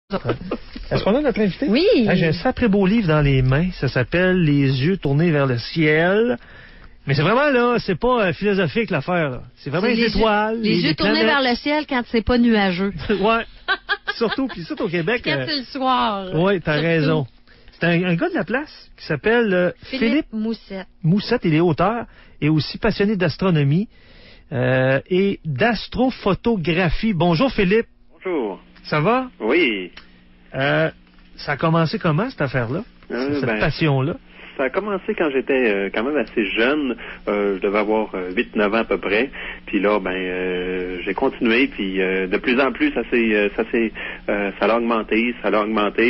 Est-ce qu'on a notre invité? Oui. J'ai un sacré beau livre dans les mains. Ça s'appelle Les yeux tournés vers le ciel. Mais c'est vraiment, là, c'est pas philosophique l'affaire, là. C'est vraiment les étoiles. Les yeux tournés vers le ciel quand c'est pas nuageux. Ouais. Surtout, puis surtout au Québec. Quand c'est le soir. Oui, t'as raison. C'est un gars de la place qui s'appelle Philippe Moussette. Moussette, il est auteur et aussi passionné d'astronomie et d'astrophotographie. Bonjour Philippe. Bonjour. Ça va? Oui. Ça a commencé comment, cette affaire-là? Cette passion-là? Ça a commencé quand j'étais quand même assez jeune. Je devais avoir 8-9 ans à peu près. Puis là, j'ai continué. Puis de plus en plus, ça l'a augmenté.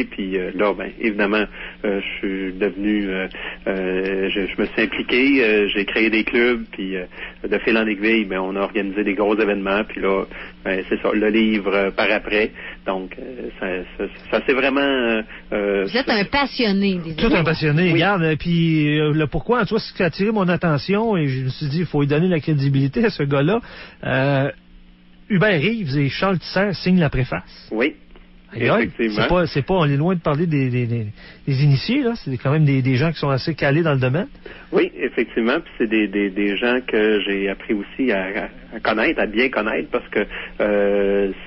Puis là, évidemment, je suis devenu, je me suis impliqué. J'ai créé des clubs. Puis de fil en aiguille, on a organisé des gros événements. Puis là, c'est ça, le livre par après. Donc, ça c'est vraiment... Vous êtes un passionné. Tout un passionné, oui. Regarde. Puis le pourquoi, tu vois, ce qui a attiré mon attention, et je me suis dit, il faut lui donner la crédibilité à ce gars-là. Hubert Reeves et Charles Tisser signent la préface. Oui. Effectivement. C'est pas, on est loin de parler des initiés, là. C'est quand même des gens qui sont assez calés dans le domaine. Oui, effectivement. Puis c'est des gens que j'ai appris aussi à connaître, à bien connaître, parce que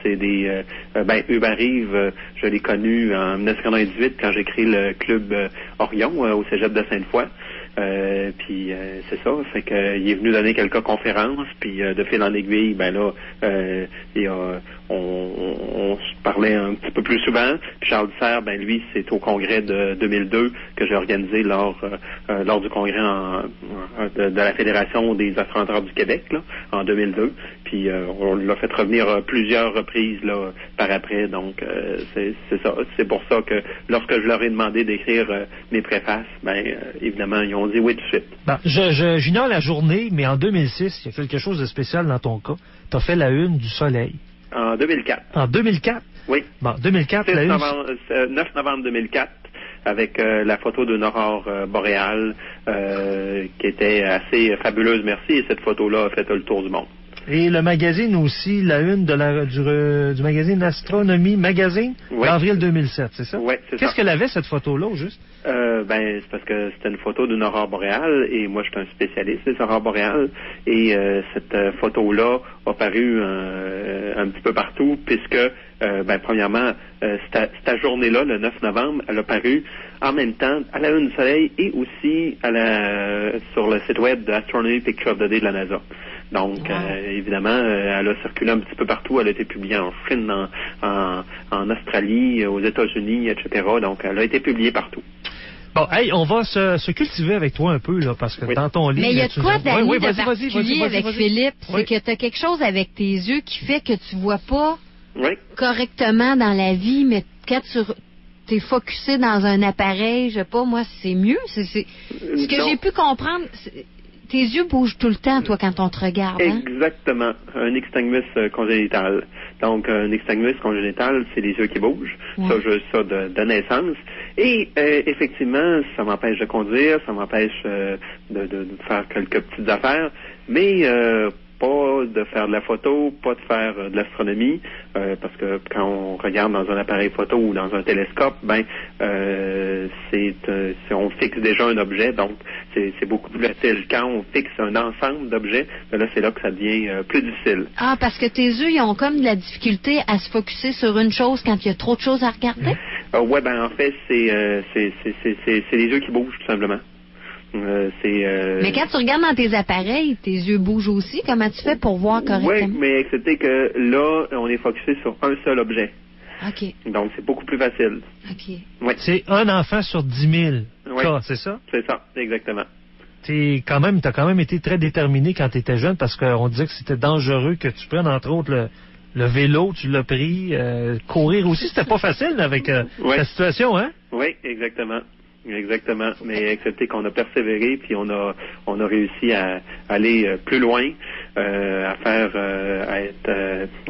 c'est des... Hubert Reeves, je l'ai connu en 1998 quand j'ai créé le club Orion au cégep de Sainte-Foy. Puis c'est ça, fait que il est venu donner quelques conférences, puis de fil en aiguille, on se parlait un petit peu plus souvent. Puis Charles Tisser, lui, c'est au congrès de 2002 que j'ai organisé lors du congrès de la Fédération des astronauteurs du Québec, là, en 2002. Puis on l'a fait revenir plusieurs reprises là par après. Donc c'est ça. C'est pour ça que lorsque je leur ai demandé d'écrire mes préfaces, évidemment, ils ont dit oui tout de suite. J'ignore la journée, mais en 2006, il y a quelque chose de spécial dans ton cas. Tu as fait la une du Soleil. En 2004. En 2004? Oui. 2004, la une... 9 novembre 2004, avec la photo d'une aurore boréale qui était assez fabuleuse, merci. Et cette photo-là a fait le tour du monde. Et le magazine aussi, la une du magazine Astronomie Magazine, oui. D'avril 2007, c'est ça? Oui, c'est ça. Qu'est-ce qu'elle avait, cette photo-là, au juste? C'est parce que c'était une photo d'une aurore boréale, et moi, je suis un spécialiste des aurores boréales, et cette photo-là a paru un petit peu partout, puisque, premièrement, cette journée-là, le 9 novembre, elle a paru en même temps à la une du Soleil et aussi sur le site web de Astronomy Picture of the Day de la NASA. Donc, évidemment, elle a circulé un petit peu partout. Elle a été publiée en Chine, en Australie, aux États-Unis, etc. Donc, elle a été publiée partout. Bon, on va se cultiver avec toi un peu, là, parce que dans ton livre... Mais il y a de quoi d'Annie de particulier avec Philippe, oui. c'est que tu as quelque chose avec tes yeux qui fait que tu vois pas correctement dans la vie, mais quand tu t'es focusé dans un appareil, je sais pas, moi, c'est mieux. C'est ce que j'ai pu comprendre... Tes yeux bougent tout le temps, toi, quand on te regarde. Hein? Exactement. Un nystagmus congénital. Donc, un nystagmus congénital, c'est les yeux qui bougent. Ouais. Ça, de naissance. Et effectivement, ça m'empêche de conduire, ça m'empêche de faire quelques petites affaires, mais pas de faire de la photo, pas de faire de l'astronomie, parce que quand on regarde dans un appareil photo ou dans un télescope, on fixe déjà un objet, donc c'est beaucoup plus facile. Quand on fixe un ensemble d'objets, là, c'est là que ça devient plus difficile. Ah, parce que tes yeux, ils ont comme de la difficulté à se focusser sur une chose quand il y a trop de choses à regarder? En fait, c'est les yeux qui bougent, tout simplement. Mais quand tu regardes dans tes appareils, tes yeux bougent aussi. Comment tu fais pour voir correctement? Oui, mais excepté que là, on est focusé sur un seul objet. OK. Donc, c'est beaucoup plus facile. OK. Oui. C'est un enfant sur 10 000 oui. cas, c'est ça? C'est ça, exactement. T'as quand même été très déterminé quand tu étais jeune, parce qu'on disait que c'était dangereux que tu prennes, entre autres, le vélo, tu l'as pris. Courir aussi, c'était pas facile avec la situation, hein? Oui, exactement. Exactement, mais excepté qu'on a persévéré, puis on a réussi à aller plus loin, à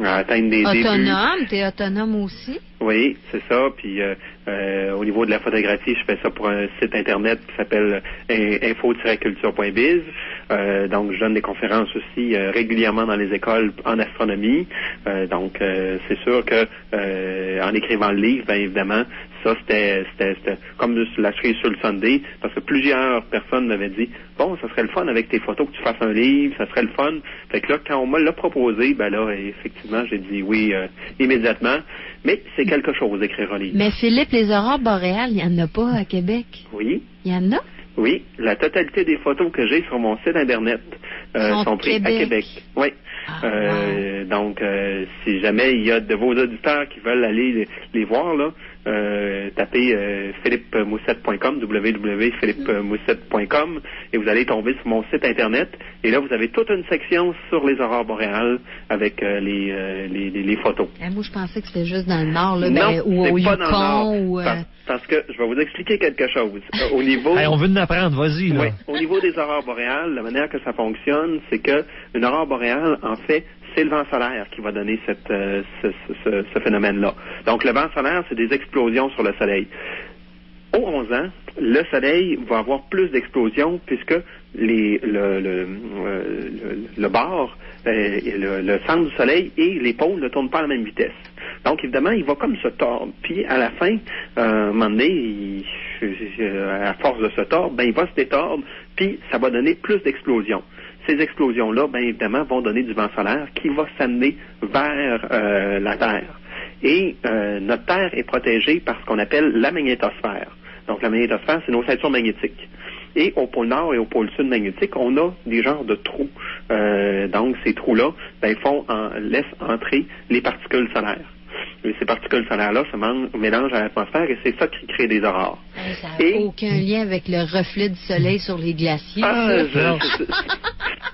atteindre des autonome, t'es autonome aussi? Oui, c'est ça. Puis au niveau de la photographie, je fais ça pour un site internet qui s'appelle info-culture.biz. Donc, je donne des conférences aussi régulièrement dans les écoles en astronomie. Donc, c'est sûr que en écrivant le livre, bien évidemment, ça, c'était comme la cerise sur le sundae, parce que plusieurs personnes m'avaient dit, bon, ça serait le fun avec tes photos que tu fasses un livre, ça serait le fun. Fait que là, quand on me l'a proposé, ben là, effectivement, j'ai dit oui immédiatement. Mais c'est quelque chose d'écrire un livre. Mais Philippe, les aurores boréales, il n'y en a pas à Québec. Oui. Il y en a? Oui, la totalité des photos que j'ai sur mon site Internet sont prises à Québec. Oui. Wow. Donc, si jamais il y a de vos auditeurs qui veulent aller les voir, là, tapez philippemoussette.com, www.philippemoussette.com, et vous allez tomber sur mon site Internet. Et là, vous avez toute une section sur les aurores boréales avec les photos. Moi, je pensais que c'était juste dans le nord, là, non, ou au Yukon. Ou, parce que je vais vous expliquer quelque chose. Au niveau, on veut nous apprendre, vas-y. Là. Oui, au niveau des aurores boréales, la manière que ça fonctionne, c'est que une aurore boréale, en fait, c'est le vent solaire qui va donner ce phénomène-là. Donc, le vent solaire, c'est des explosions sur le Soleil. Aux 11 ans, le Soleil va avoir plus d'explosions puisque le bord, le centre du Soleil et les pôles ne tournent pas à la même vitesse. Donc, évidemment, il va comme se tordre. Puis, à la fin, à un moment donné, à force de se tordre, ben, il va se détordre, puis ça va donner plus d'explosions. Ces explosions-là, bien évidemment, vont donner du vent solaire qui va s'amener vers la Terre. Et notre Terre est protégée par ce qu'on appelle la magnétosphère. Donc, la magnétosphère, c'est nos ceintures magnétiques. Et au pôle Nord et au pôle Sud magnétique, on a des genres de trous. Donc, ces trous-là, ben, laissent entrer les particules solaires. Et ces particules solaires-là se mélangent à l'atmosphère et c'est ça qui crée des aurores. Ça n'a aucun lien avec le reflet du soleil sur les glaciers.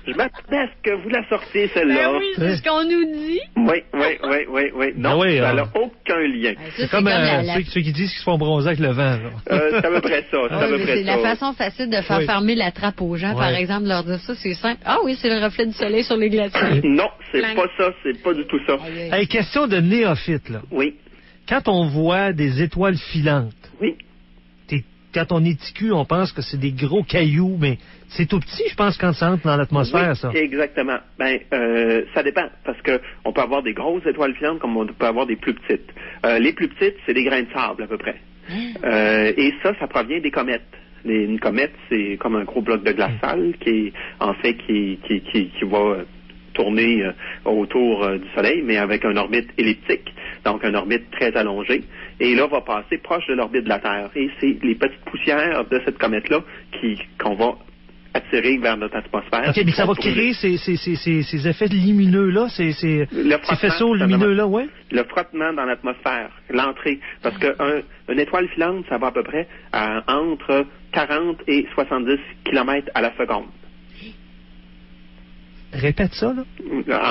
Je m'attendais à ce que vous la sortiez, celle-là. Ben oui, c'est ce qu'on nous dit. Oui. Non, ça n'a aucun lien. C'est comme ceux qui disent qu'ils se font bronzer avec le vent. C'est à peu près ça. C'est la façon facile de faire fermer la trappe aux gens, par exemple, de leur dire ça, c'est simple. Ah oui, c'est le reflet du soleil sur les glaciers. Non, c'est pas ça, c'est pas du tout ça. Hey, question de néophyte, là. Oui. Quand on voit des étoiles filantes, oui. Quand on est ticu, on pense que c'est des gros cailloux, mais c'est tout petit, je pense, quand ça entre dans l'atmosphère, ça. Exactement. Ça dépend, parce que on peut avoir des grosses étoiles filantes comme on peut avoir des plus petites. Les plus petites, c'est des grains de sable, à peu près. Et ça provient des comètes. Une comète, c'est comme un gros bloc de glace sale qui va tourner autour du Soleil, mais avec une orbite elliptique, donc une orbite très allongée, et là, va passer proche de l'orbite de la Terre. Et c'est les petites poussières de cette comète-là qu'on va attirer vers notre atmosphère. OK, mais ça va créer ces effets lumineux-là, ces faisceaux lumineux-là, oui? Le frottement dans l'atmosphère, l'entrée. Parce qu'une étoile filante, ça va à peu près entre 40 et 70 km à la seconde. Répète ça, là.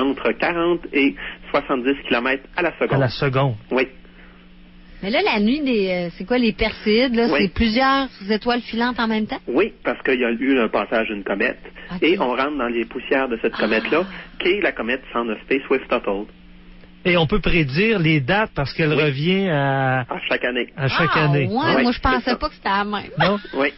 Entre 40 et 70 km à la seconde. À la seconde. Oui. Mais là, la nuit c'est quoi, les Perséides, là? Oui. C'est plusieurs étoiles filantes en même temps? Oui, parce qu'il y a eu un passage d'une comète. Okay. Et on rentre dans les poussières de cette comète-là, qui est la comète Son of Space Swift-Tuttle. Et on peut prédire les dates parce qu'elle revient à chaque année. À chaque année. Ouais, moi, je pensais pas que c'était la même. Non? Oui.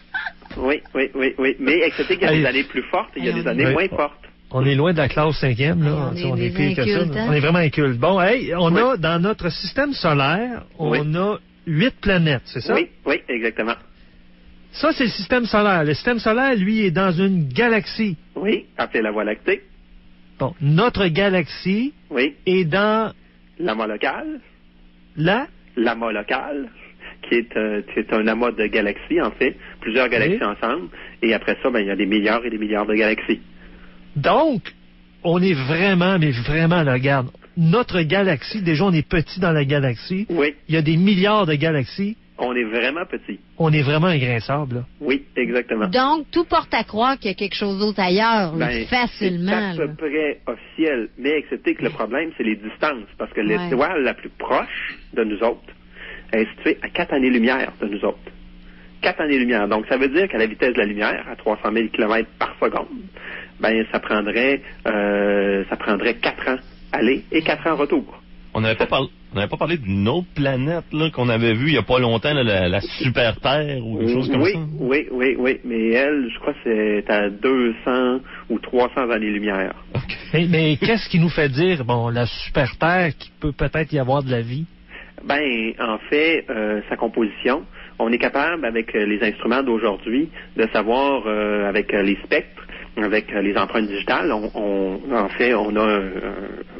Mais excepté qu'il y a des années plus fortes et il y a des années moins fortes. On est loin de la classe 5e, là. On est pire que ça. On est vraiment inculte. Bon, on a dans notre système solaire, on a 8 planètes, c'est ça? Oui, exactement. Ça, c'est le système solaire. Le système solaire, lui, est dans une galaxie. Oui, appelée la Voie lactée. Bon, notre galaxie est dans... L'amas local. L'amas local, qui est un amas de galaxies, en fait. Plusieurs galaxies ensemble. Et après ça, il y a des milliards et des milliards de galaxies. Donc, on est vraiment, mais vraiment, là, regarde, notre galaxie, déjà, on est petit dans la galaxie. Oui. Il y a des milliards de galaxies. On est vraiment petit. On est vraiment un grain de sable, là. Oui, exactement. Donc, tout porte à croire qu'il y a quelque chose d'autre ailleurs, facilement. C'est à peu près officiel, mais excepté que le problème, c'est les distances, parce que l'étoile la plus proche de nous autres est située à 4 années-lumière de nous autres. 4 années-lumière. Donc, ça veut dire qu'à la vitesse de la lumière, à 300 000 km par seconde, ça prendrait 4 ans aller et 4 ans retour. On n'avait pas On n'avait pas parlé d'une autre planète là qu'on avait vue il n'y a pas longtemps, là, la Super Terre ou des choses comme ça. Oui. Mais elle, je crois que c'est à 200 ou 300 années-lumière. Okay. Mais qu'est-ce qui nous fait dire, la Super Terre, qu'il peut peut-être y avoir de la vie? En fait, sa composition, on est capable, avec les instruments d'aujourd'hui, de savoir, avec les spectres, avec les empreintes digitales, on a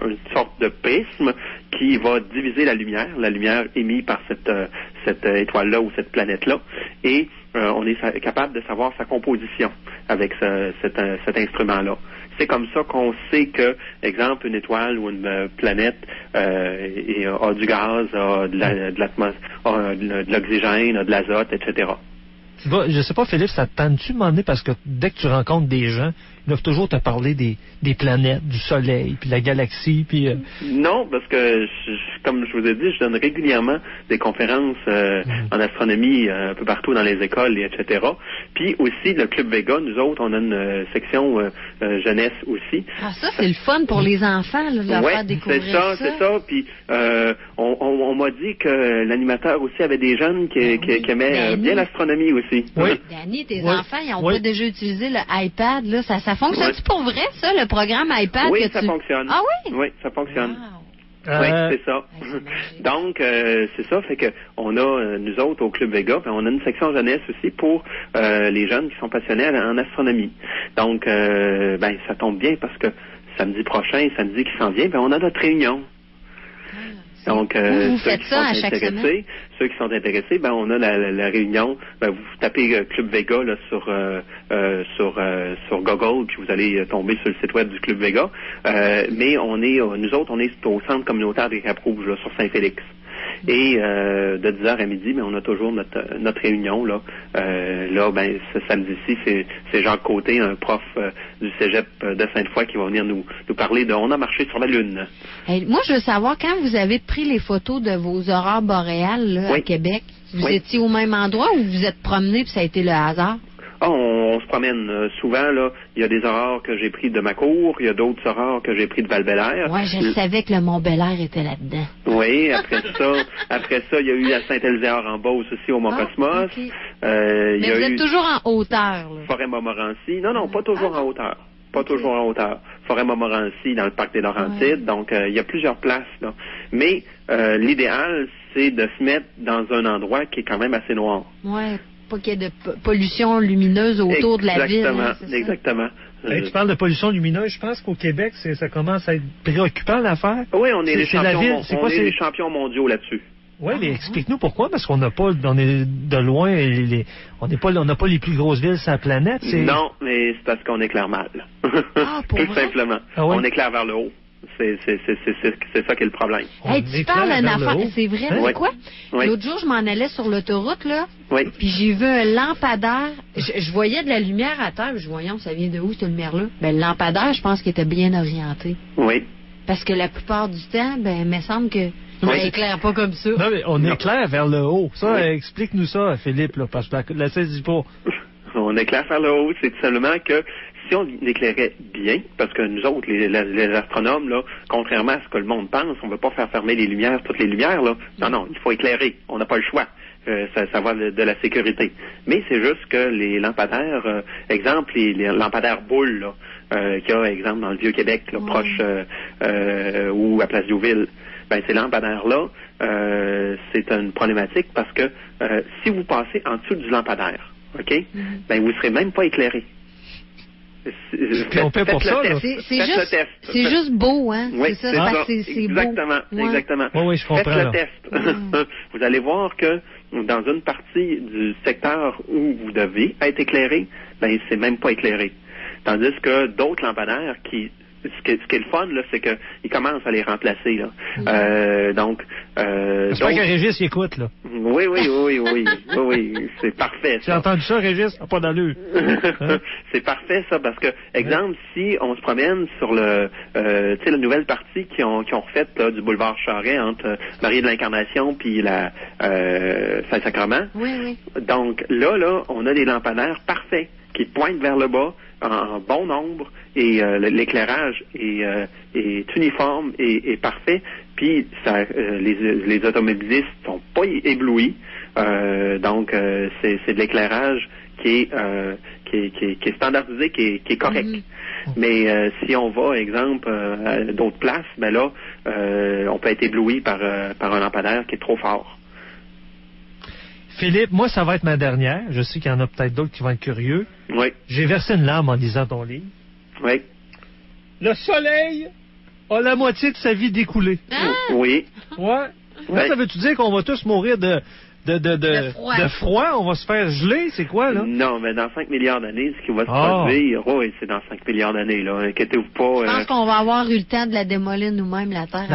une sorte de prisme qui va diviser la lumière émise par cette étoile-là ou cette planète-là, et on est capable de savoir sa composition avec cet instrument-là. C'est comme ça qu'on sait que, exemple, une étoile ou une planète a du gaz, a de l'atmosphère, a de l'oxygène, a de l'azote, etc. Je sais pas, Philippe, ça te tente-tu de m'emmener, parce que dès que tu rencontres des gens, ils doivent toujours te parler des planètes, du Soleil, puis de la galaxie, puis... Non, parce que, comme je vous ai dit, je donne régulièrement des conférences en astronomie un peu partout dans les écoles, etc. Puis aussi, le Club Vega, nous autres, on a une section jeunesse aussi. Ah, ça, c'est le fun pour les enfants, là, de leur faire découvrir ça. C'est ça. Puis on m'a dit que l'animateur aussi avait des jeunes qui aimaient bien l'astronomie aussi. Oui. Danny, tes enfants, ils n'ont pas déjà utilisé le iPad, là. Ça fonctionne-tu pour vrai, ça, le programme iPad? Oui, ça fonctionne. Ah oui? Oui, ça fonctionne. Wow. Oui, c'est ça. Donc, c'est ça, fait que on a, nous autres, au Club Vega, on a une section jeunesse aussi pour les jeunes qui sont passionnés en astronomie. Donc, ça tombe bien parce que samedi qui s'en vient, on a notre réunion. Donc, ceux qui sont intéressés, on a la réunion. Vous tapez Club Vega là, sur Google, puis vous allez tomber sur le site web du Club Vega. Mais nous autres, on est au centre communautaire des Cap-Rouges, là, sur Saint-Félix. Et de 10h à midi, on a toujours notre réunion là. Ce samedi-ci, c'est Jacques Côté, un prof du Cégep de Sainte-Foy, qui va venir nous parler de On a marché sur la Lune. Hey, moi, je veux savoir, quand vous avez pris les photos de vos aurores boréales là, à Québec, vous étiez au même endroit ou vous êtes promené puis ça a été le hasard? On se promène souvent, là. Il y a des aurores que j'ai pris de ma cour, il y a d'autres aurores que j'ai pris de Val-Bélair. Oui, je savais que le Mont-Bélair était là-dedans. Oui, après ça, il y a eu la Saint-Élisère en Beauce aussi, au Mont-Cosmos. Okay. Mais vous êtes toujours en hauteur, là. Forêt-Montmorency. Non, pas toujours en hauteur. Pas toujours en hauteur. Forêt-Montmorency, dans le parc des Laurentides. Donc, il y a plusieurs places, là. Mais l'idéal, c'est de se mettre dans un endroit qui est quand même assez noir. Oui. Pas qu'il y ait de pollution lumineuse autour de la ville. Exactement. Tu parles de pollution lumineuse. Je pense qu'au Québec, ça commence à être préoccupant, l'affaire. Oui, on est les champions mondiaux là-dessus. Oui, mais explique-nous pourquoi, parce qu'on n'a pas, on est de loin, on n'a pas les plus grosses villes sur la planète. Non, mais c'est parce qu'on éclaire mal. Tout simplement. Ah ouais? On éclaire vers le haut. C'est ça qui est le problème. Hey, tu parles d'une affaire, c'est vrai, c'est quoi? Oui. L'autre jour, je m'en allais sur l'autoroute, là, puis j'ai vu un lampadaire. Je voyais de la lumière à terre, voyons, ça vient de où, cette lumière-là? Le lampadaire, je pense qu'il était bien orienté. Oui. Parce que la plupart du temps, il me semble que on éclaire pas comme ça. Non, mais on éclaire vers le haut. Ça, explique-nous ça, Philippe, là, parce que la saisis pas. On éclaire vers le haut, c'est tout simplement que si on éclairait bien, parce que nous autres, les astronomes, là, contrairement à ce que le monde pense, on ne veut pas faire fermer les lumières, toutes les lumières, là. Non, il faut éclairer. On n'a pas le choix. Ça va de la sécurité. Mais c'est juste que les lampadaires, exemple, les lampadaires boules, là, qu'il y a, exemple, dans le Vieux-Québec, là, proche, ou à Place Diouville, ces lampadaires-là, c'est une problématique parce que si vous passez en dessous du lampadaire, OK, vous ne serez même pas éclairé. On fait pour ça, là. C'est juste beau, hein? Oui, c'est ça. Exactement, beau. Exactement. Oui, je comprends. Faites le test. Vous allez voir que dans une partie du secteur où vous devez être éclairé, c'est même pas éclairé. Tandis que d'autres lampadaires ce qui est le fun, là, c'est qu'ils commencent à les remplacer, là. J'espère que Régis y écoute, là. Oui, c'est parfait, ça. Tu as entendu ça, Régis? Pas d'allure. C'est parfait, ça, parce que, exemple, si on se promène sur la nouvelle partie qu'ils ont refaite, là, du boulevard Charest entre Marie de l'Incarnation puis la Saint-Sacrement. Oui. Donc, là, on a des lampadaires parfaits qui pointent vers le bas en bon nombre et l'éclairage est uniforme et parfait. Puis les automobilistes sont pas éblouis. Donc c'est de l'éclairage qui est standardisé, qui est correct. Mais si on va, exemple, à d'autres places, ben là, on peut être ébloui par un lampadaire qui est trop fort. Philippe, moi, ça va être ma dernière. Je sais qu'il y en a peut-être d'autres qui vont être curieux. Oui. J'ai versé une larme en lisant ton livre. Oui. Le soleil a la moitié de sa vie découlée. Ah! Oui. Ouais. Là, ça veut-tu dire qu'on va tous mourir de froid? On va se faire geler? C'est quoi, là? Non, mais dans 5 milliards d'années, ce qui va se produire, oui, c'est dans 5 milliards d'années, là. Inquiétez-vous pas. Je pense qu'on va avoir eu le temps de la démolir nous-mêmes, la Terre.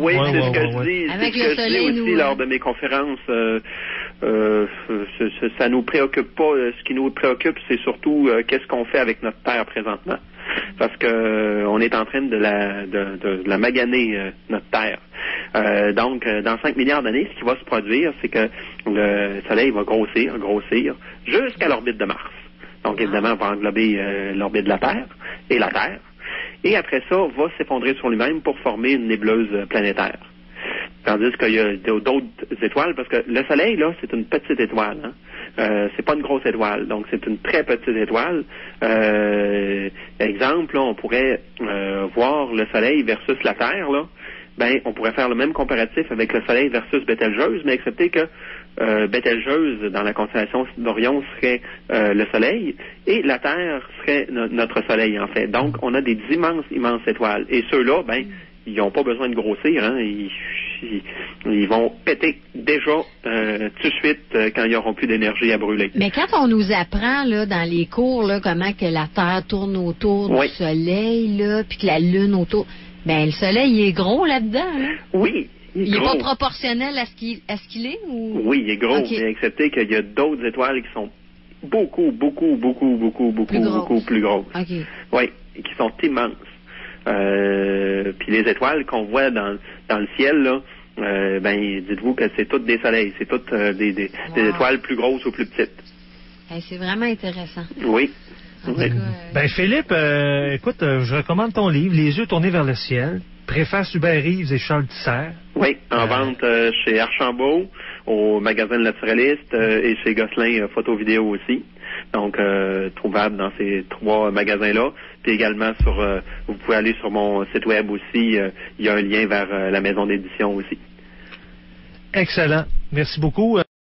Oui, c'est ce que je dis. Avec le soleil, aussi lors de mes conférences. Ça nous préoccupe pas. Ce qui nous préoccupe, c'est surtout qu'est-ce qu'on fait avec notre Terre présentement. Parce que on est en train de la maganer, notre Terre. Donc, dans 5 milliards d'années, ce qui va se produire, c'est que le Soleil va grossir, jusqu'à l'orbite de Mars. Donc, évidemment, on va englober l'orbite de la Terre et la Terre. Et après ça, va s'effondrer sur lui-même pour former une nébuleuse planétaire. Tandis qu'il y a d'autres étoiles, parce que le Soleil, là, c'est une petite étoile. C'est pas une grosse étoile, donc c'est une très petite étoile. Exemple, là, on pourrait voir le Soleil versus la Terre, là. Ben, on pourrait faire le même comparatif avec le Soleil versus Bételgeuse, mais excepté que Bételgeuse, dans la constellation d'Orion, serait le Soleil, et la Terre serait notre Soleil, en fait. Donc, on a des immenses étoiles. Et ceux-là, ben, ils n'ont pas besoin de grossir, hein. Ils vont péter déjà tout de suite quand ils n'auront plus d'énergie à brûler. Mais quand on nous apprend là dans les cours là comment que la Terre tourne autour du Soleil là, puis que la Lune autour, ben le Soleil il est gros là-dedans. Là. Oui. Il est pas proportionnel à ce qu'il est ou? Oui, il est gros, mais excepté qu'il y a d'autres étoiles qui sont beaucoup plus grosses. Okay. Oui, qui sont immenses. Puis les étoiles qu'on voit dans le ciel, là, ben dites-vous que c'est toutes des soleils, c'est toutes des étoiles plus grosses ou plus petites. C'est vraiment intéressant. Oui. Ben Philippe, écoute, je recommande ton livre, Les yeux tournés vers le ciel, préface Hubert Reeves et Charles Tisser. Oui, en vente chez Archambault, au magasin de naturaliste et chez Gosselin Photo-Vidéo aussi. Donc, trouvable dans ces 3 magasins-là. Puis également vous pouvez aller sur mon site web aussi. Il y a un lien vers la maison d'édition aussi. Excellent. Merci beaucoup.